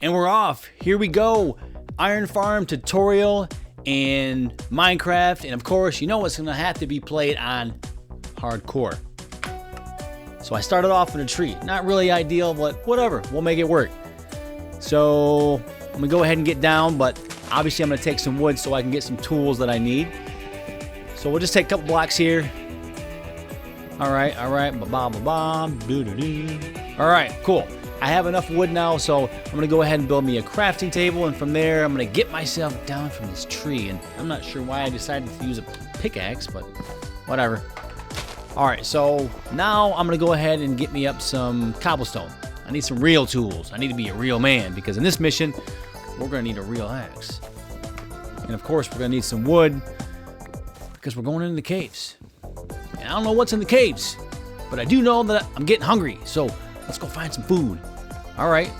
And we're off. Here we go. Iron Farm tutorial in Minecraft. And of course, you know it's gonna have to be played on hardcore. So I started off in a tree. Not really ideal, but whatever. We'll make it work. So I'm gonna go ahead and get down, but obviously I'm gonna take some wood so I can get some tools that I need. So we'll just take a couple blocks here. All right, ba-ba-ba-ba, doo-doo-doo. All right, cool. I have enough wood now, so I'm gonna go ahead and build me a crafting table, and from there, I'm gonna get myself down from this tree, and I'm not sure why I decided to use a pickaxe, but whatever. All right, so now I'm gonna go ahead and get me up some cobblestone. I need some real tools. I need to be a real man, because in this mission, we're gonna need a real axe. And of course, we're gonna need some wood, because we're going into the caves. And I don't know what's in the caves, but I do know that I'm getting hungry, so let's go find some food. All right.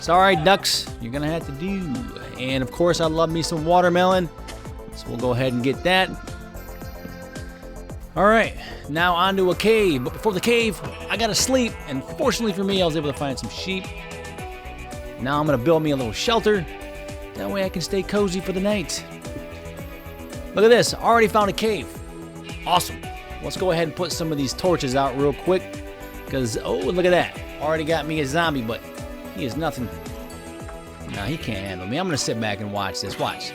Sorry, ducks. You're going to have to do. And, of course, I love me some watermelon, so we'll go ahead and get that. All right. Now on to a cave. But before the cave, I got to sleep. And fortunately for me, I was able to find some sheep. Now I'm going to build me a little shelter. That way I can stay cozy for the night. Look at this. I already found a cave. Awesome. Let's go ahead and put some of these torches out real quick. Because, oh, look at that. Already got me a zombie, but he is nothing. Nah, he can't handle me. I'm going to sit back and watch this. Watch.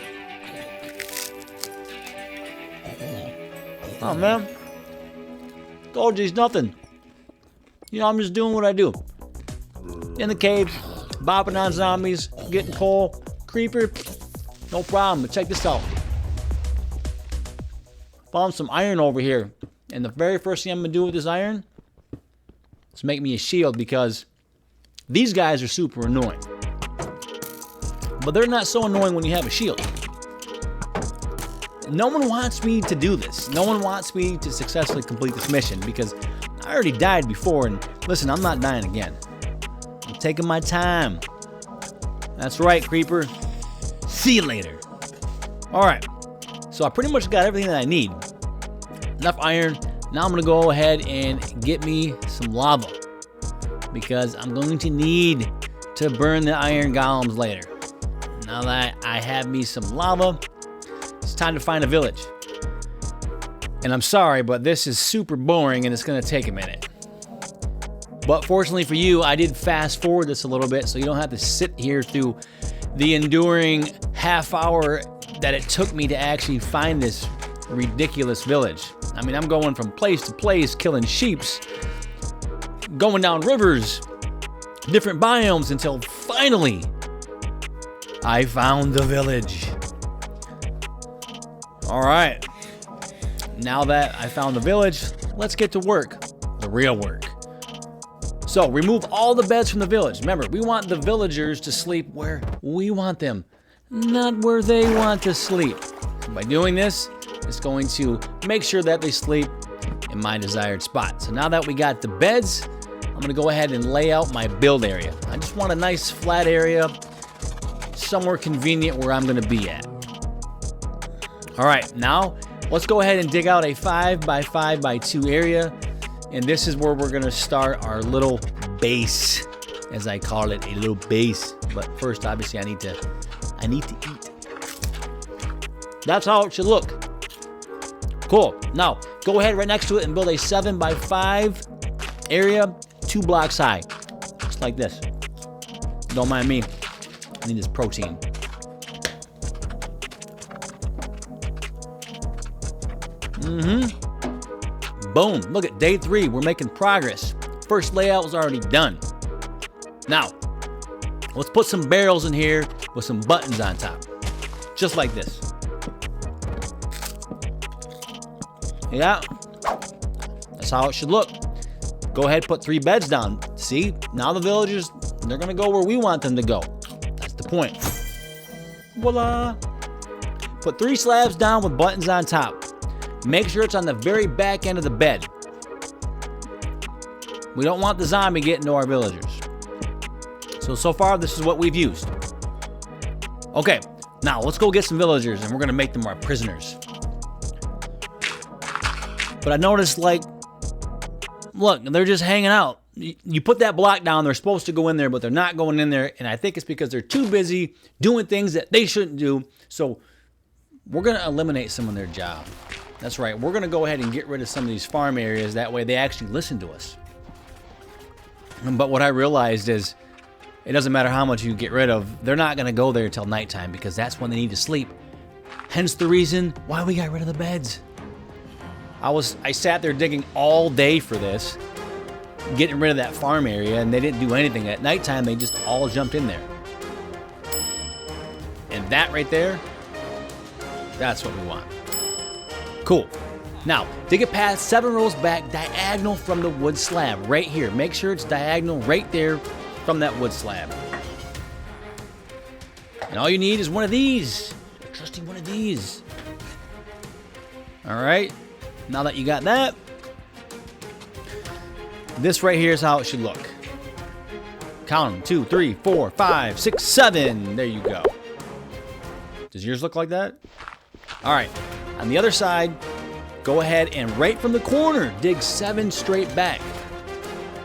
Oh, man. Told you he's nothing. You know, I'm just doing what I do. In the cave, bopping on zombies, getting coal, creeper. No problem. But check this out. Found some iron over here. And the very first thing I'm going to do with this iron is make me a shield, because these guys are super annoying. But they're not so annoying when you have a shield. No one wants me to do this. No one wants me to successfully complete this mission, because I already died before, and listen, I'm not dying again. I'm taking my time. That's right, creeper. See you later. All right. So I pretty much got everything that I need. Enough iron. Now I'm going to go ahead and get me some lava, because I'm going to need to burn the iron golems later. Now that I have me some lava, it's time to find a village. And I'm sorry, but this is super boring and it's going to take a minute. But fortunately for you, I did fast forward this a little bit, so you don't have to sit here through the enduring half hour that it took me to actually find this ridiculous village. I mean, I'm going from place to place, killing sheeps, going down rivers, different biomes, until finally I found the village. All right. Now that I found the village, let's get to work. The real work. So remove all the beds from the village. Remember, we want the villagers to sleep where we want them, not where they want to sleep. By doing this, it's going to make sure that they sleep in my desired spot. So now that we got the beds, I'm going to go ahead and lay out my build area. I just want a nice flat area, somewhere convenient where I'm going to be at. All right, now let's go ahead and dig out a 5x5x2 area. And this is where we're going to start our little base, as I call it, a little base. But first, obviously, I need to eat. That's how it should look. Cool. Now, go ahead right next to it and build a 7x5 area, 2 blocks high. Just like this. Don't mind me. I need this protein. Boom. Look at day 3. We're making progress. First layout was already done. Now, let's put some barrels in here with some buttons on top. Just like this. Yeah, that's how it should look. Go ahead, put 3 beds down. See, now the villagers, they're gonna go where we want them to go. That's the point. Voila. Put 3 slabs down with buttons on top. Make sure it's on the very back end of the bed. We don't want the zombie getting to our villagers. So far, this is what we've used. Okay, now let's go get some villagers, and we're gonna make them our prisoners. But I noticed, like, look, they're just hanging out. you put that block down, they're supposed to go in there, but they're not going in there. And I think it's because they're too busy doing things that they shouldn't do. So we're going to eliminate some of their job. That's right. We're going to go ahead and get rid of some of these farm areas. That way they actually listen to us. But what I realized is it doesn't matter how much you get rid of. They're not going to go there until nighttime because that's when they need to sleep. Hence the reason why we got rid of the beds. I sat there digging all day for this, getting rid of that farm area, and they didn't do anything. At nighttime, they just all jumped in there. And that right there, that's what we want. Cool. Now, dig a path 7 rows back, diagonal from the wood slab, right here. Make sure it's diagonal right there from that wood slab. And all you need is one of these. A trusty one of these. All right. Now that you got that, this right here is how it should look. Count them. 2, 3, 4, 5, 6, 7. There you go. Does yours look like that? All right. On the other side, go ahead and right from the corner, dig 7 straight back.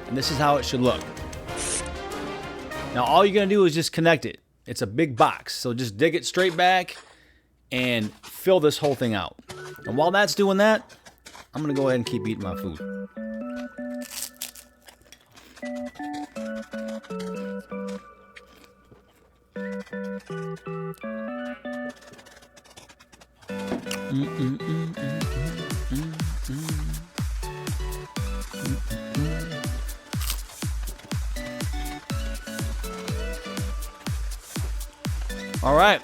And this is how it should look. Now, all you're going to do is just connect it. It's a big box. So just dig it straight back and fill this whole thing out. And while that's doing that, I'm going to go ahead and keep eating my food. All right,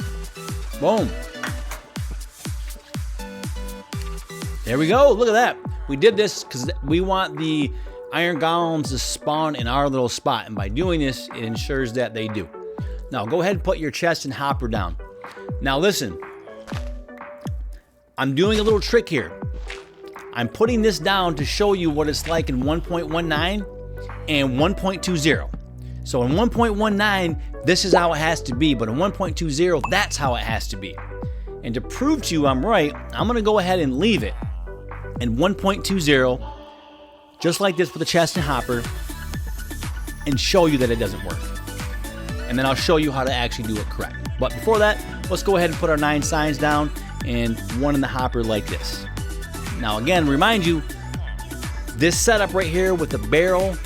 boom. There we go, look at that. We did this because we want the iron golems to spawn in our little spot. And by doing this, it ensures that they do. Now go ahead and put your chest and hopper down. Now listen, I'm doing a little trick here. I'm putting this down to show you what it's like in 1.19 and 1.20. So in 1.19, this is how it has to be, but in 1.20, that's how it has to be. And to prove to you I'm right, I'm gonna go ahead and leave it in 1.20, just like this with the chest and hopper, and show you that it doesn't work. And then I'll show you how to actually do it correct. But before that, let's go ahead and put our 9 signs down and one in the hopper like this. Now again, remind you, this setup right here with the barrel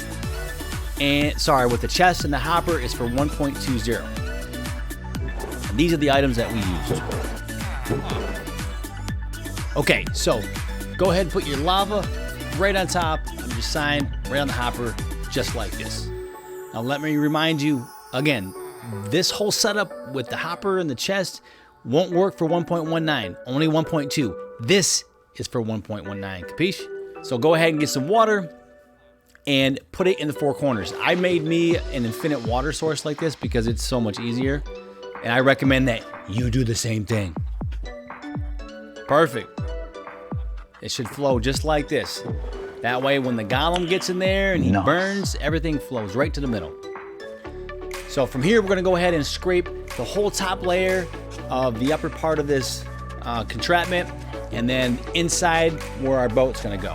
and, with the chest and the hopper is for 1.20. And these are the items that we used. Okay, so go ahead and put your lava right on top of your sign, right on the hopper, just like this. Now let me remind you, again, this whole setup with the hopper and the chest won't work for 1.19, only 1.2. This is for 1.19, capiche? So go ahead and get some water and put it in the 4 corners. I made me an infinite water source like this because it's so much easier, and I recommend that you do the same thing. Perfect. It should flow just like this. That way when the golem gets in there and he burns, everything flows right to the middle. So from here, we're gonna go ahead and scrape the whole top layer of the upper part of this contraption, and then inside where our boat's gonna go.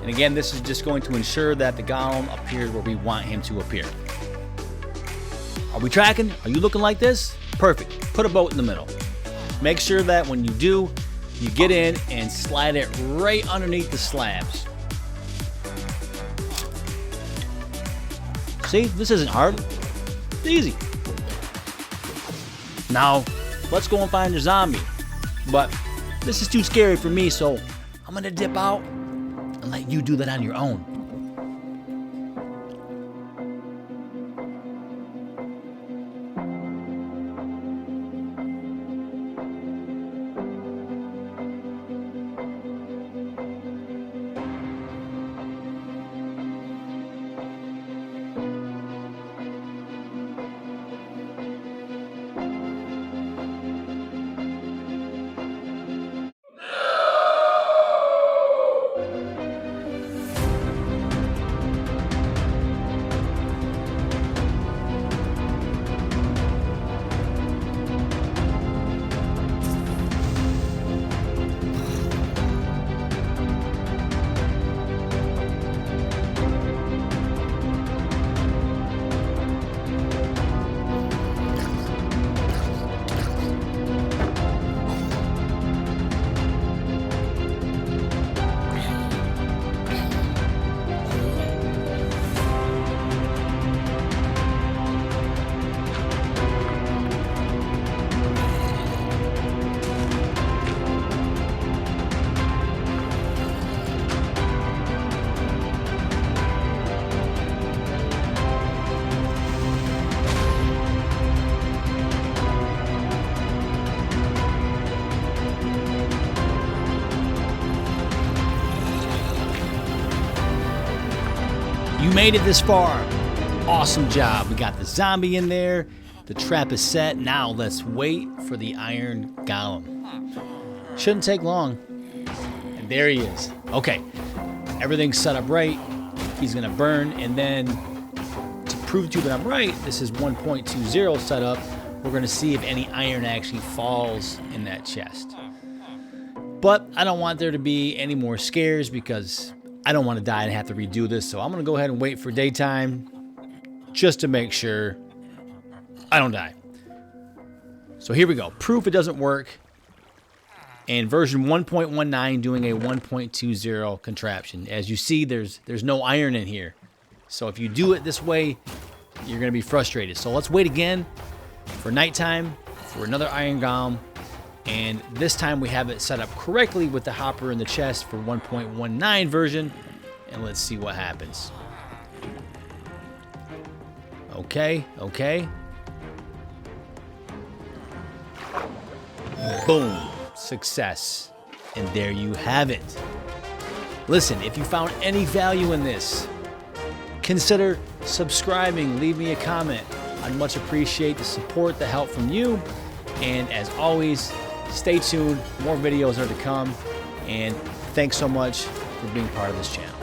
And again, this is just going to ensure that the golem appears where we want him to appear. Are we tracking? Are you looking like this? Perfect. Put a boat in the middle. Make sure that when you do, you get in and slide it right underneath the slabs. See, this isn't hard. It's easy. Now, let's go and find a zombie. But this is too scary for me, so I'm gonna dip out and let you do that on your own. made it this far. Awesome job. We got the zombie in there. The trap is set. Now let's wait for the iron golem. Shouldn't take long. And there he is. Okay. Everything's set up right. He's going to burn. And then to prove to you that I'm right, this is 1.20 set up. We're going to see if any iron actually falls in that chest. But I don't want there to be any more scares because I don't want to die and have to redo this. So I'm going to go ahead and wait for daytime just to make sure I don't die. So here we go. Proof it doesn't work. And version 1.19 doing a 1.20 contraption. As you see, there's no iron in here. So if you do it this way, you're going to be frustrated. So let's wait again for nighttime for another iron golem. And this time we have it set up correctly with the hopper in the chest for 1.19 version. And let's see what happens. Okay, okay. Boom. Success. And there you have it. Listen, if you found any value in this, consider subscribing, leave me a comment. I'd much appreciate the support, the help from you. And as always, stay tuned. More videos are to come. And thanks so much for being part of this channel.